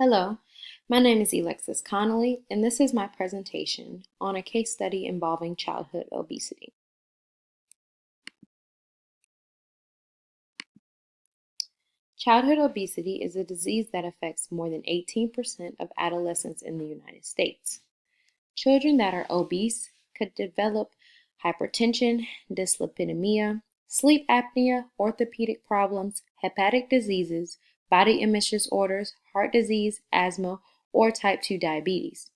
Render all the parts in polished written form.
Hello, my name is Alexis Connolly, and this is my presentation on a case study involving childhood obesity. Childhood obesity is a disease that affects more than 18% of adolescents in the United States. Children that are obese could develop hypertension, dyslipidemia, sleep apnea, orthopedic problems, hepatic diseases, body image disorders, heart disease, asthma, or type 2 diabetes.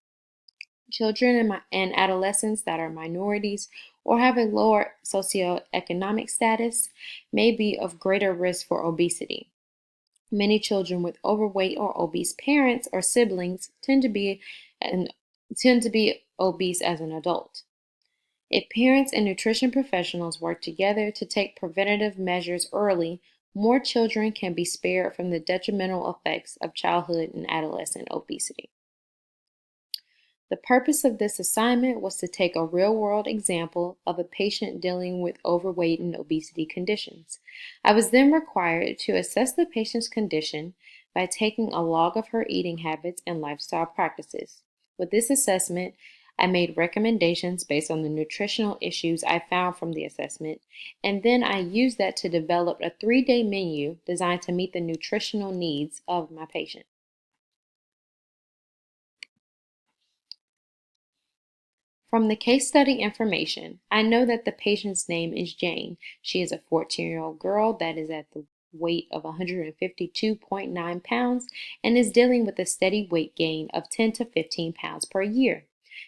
Children and adolescents that are minorities or have a lower socioeconomic status may be of greater risk for obesity. Many children with overweight or obese parents or siblings and tend to be obese as an adult. If parents and nutrition professionals work together to take preventative measures early, more children can be spared from the detrimental effects of childhood and adolescent obesity. The purpose of this assignment was to take a real-world example of a patient dealing with overweight and obesity conditions. I was then required to assess the patient's condition by taking a log of her eating habits and lifestyle practices. With this assessment, I made recommendations based on the nutritional issues I found from the assessment, and then I used that to develop a 3-day menu designed to meet the nutritional needs of my patient. From the case study information, I know that the patient's name is Jane. She is a 14-year-old girl that is at the weight of 152.9 pounds and is dealing with a steady weight gain of 10 to 15 pounds per year.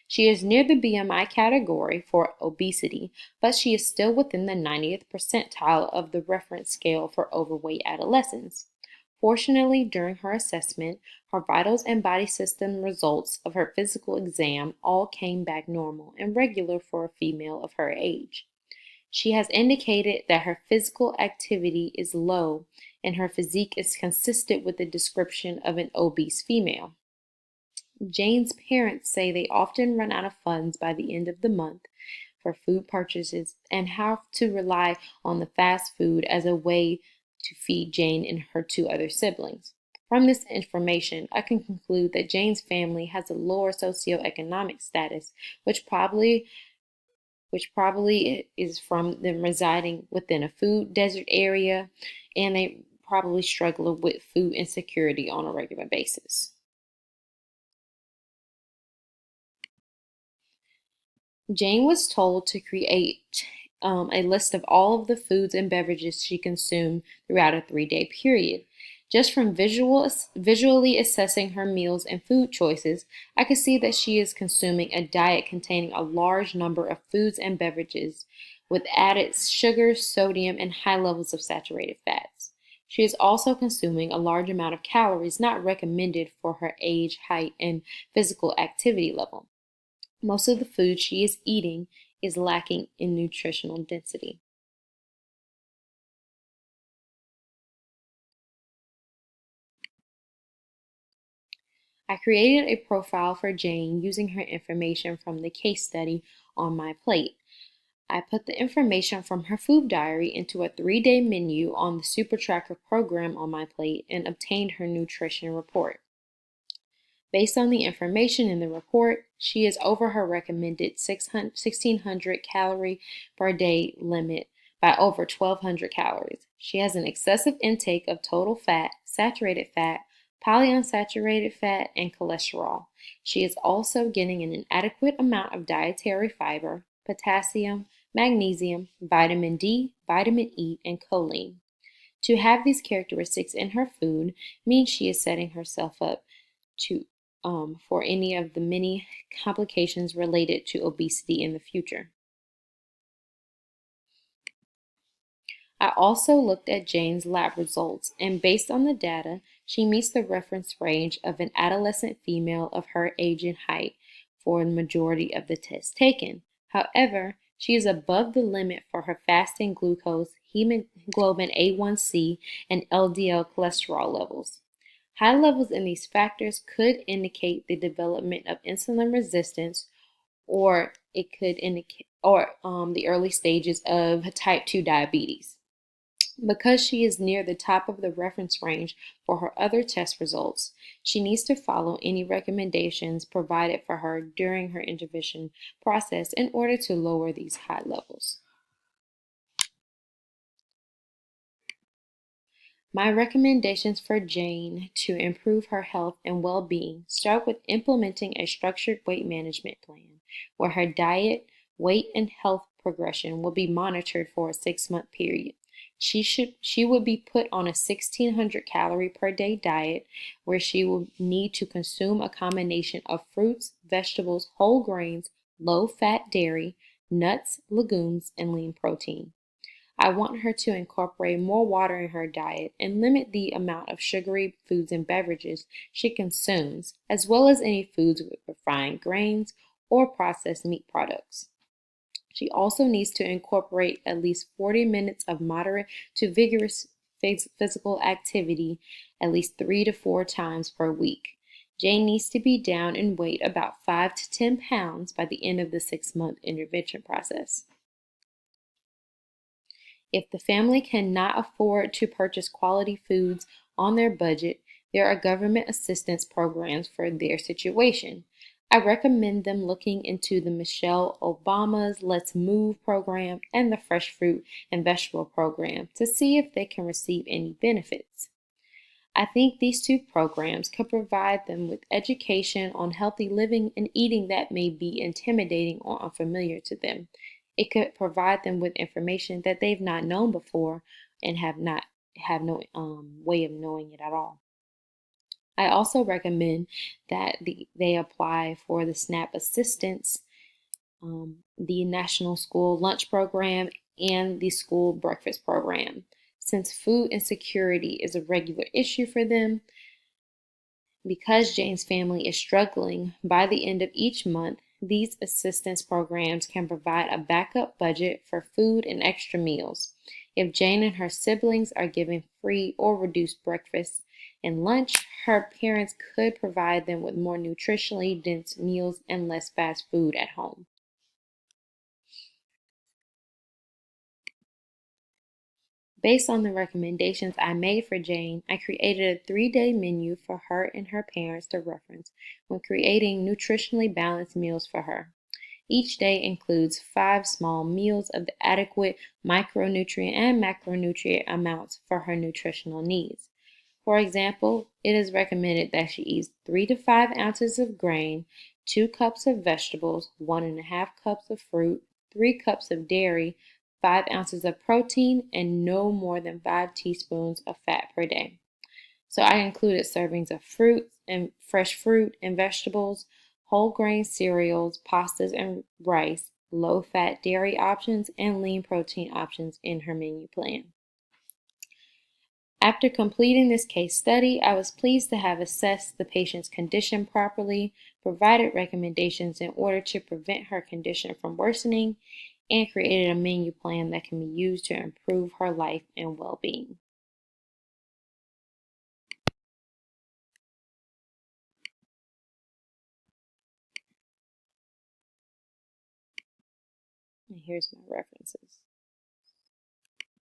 She is near the BMI category for obesity, but she is still within the 90th percentile of the reference scale for overweight adolescents. Fortunately, during her assessment, her vitals and body system results of her physical exam all came back normal and regular for a female of her age. She has indicated that her physical activity is low and her physique is consistent with the description of an obese female. Jane's parents say they often run out of funds by the end of the month for food purchases and have to rely on the fast food as a way to feed Jane and her 2 other siblings. From this information, I can conclude that Jane's family has a lower socioeconomic status, which probably is from them residing within a food desert area, and they probably struggle with food insecurity on a regular basis. Jane was told to create a list of all of the foods and beverages she consumed throughout a 3-day period. Just from visually assessing her meals and food choices, I could see that she is consuming a diet containing a large number of foods and beverages with added sugars, sodium, and high levels of saturated fats. She is also consuming a large amount of calories not recommended for her age, height, and physical activity level. Most of the food she is eating is lacking in nutritional density. I created a profile for Jane using her information from the case study on my plate. I put the information from her food diary into a 3-day menu on the Super Tracker program on my plate and obtained her nutrition report. Based on the information in the report, she is over her recommended 1,600 calorie per day limit by over 1,200 calories. She has an excessive intake of total fat, saturated fat, polyunsaturated fat, and cholesterol. She is also getting an inadequate amount of dietary fiber, potassium, magnesium, vitamin D, vitamin E, and choline. To have these characteristics in her food means she is setting herself up to for any of the many complications related to obesity in the future. I also looked at Jane's lab results, and based on the data, she meets the reference range of an adolescent female of her age and height for the majority of the tests taken. However, she is above the limit for her fasting glucose, hemoglobin A1C, and LDL cholesterol levels. High levels in these factors could indicate the development of insulin resistance, or it could indicate the early stages of type 2 diabetes. Because she is near the top of the reference range for her other test results, she needs to follow any recommendations provided for her during her intervention process in order to lower these high levels. My recommendations for Jane to improve her health and well being start with implementing a structured weight management plan where her diet, weight, and health progression will be monitored for a 6-month period. She would be put on a 1600 calorie per day diet where she will need to consume a combination of fruits, vegetables, whole grains, low fat dairy, nuts, legumes, and lean protein. I want her to incorporate more water in her diet and limit the amount of sugary foods and beverages she consumes, as well as any foods with refined grains or processed meat products. She also needs to incorporate at least 40 minutes of moderate to vigorous physical activity at least 3 to 4 times per week. Jane needs to be down in weight about 5 to 10 pounds by the end of the 6-month intervention process. If the family cannot afford to purchase quality foods on their budget, there are government assistance programs for their situation. I recommend them looking into the Michelle Obama's Let's Move program and the Fresh Fruit and Vegetable program to see if they can receive any benefits. I think these two programs could provide them with education on healthy living and eating that may be intimidating or unfamiliar to them. It could provide them with information that they've not known before and have no way of knowing it at all. I also recommend that they apply for the SNAP assistance, the National School Lunch Program, and the School Breakfast Program. Since food insecurity is a regular issue for them, because Jane's family is struggling, by the end of each month, these assistance programs can provide a backup budget for food and extra meals. If Jane and her siblings are given free or reduced breakfast and lunch, her parents could provide them with more nutritionally dense meals and less fast food at home. Based on the recommendations I made for Jane, I created a 3-day menu for her and her parents to reference when creating nutritionally balanced meals for her. Each day includes 5 small meals of the adequate micronutrient and macronutrient amounts for her nutritional needs. For example, it is recommended that she eats 3 to 5 ounces of grain, 2 cups of vegetables, 1.5 cups of fruit, 3 cups of dairy, 5 ounces of protein, and no more than 5 teaspoons of fat per day. So I included servings of fruit and fresh fruit and vegetables, whole grain cereals, pastas and rice, low fat dairy options, and lean protein options in her menu plan. After completing this case study, I was pleased to have assessed the patient's condition properly, provided recommendations in order to prevent her condition from worsening, and created a menu plan that can be used to improve her life and well-being. And here's my references.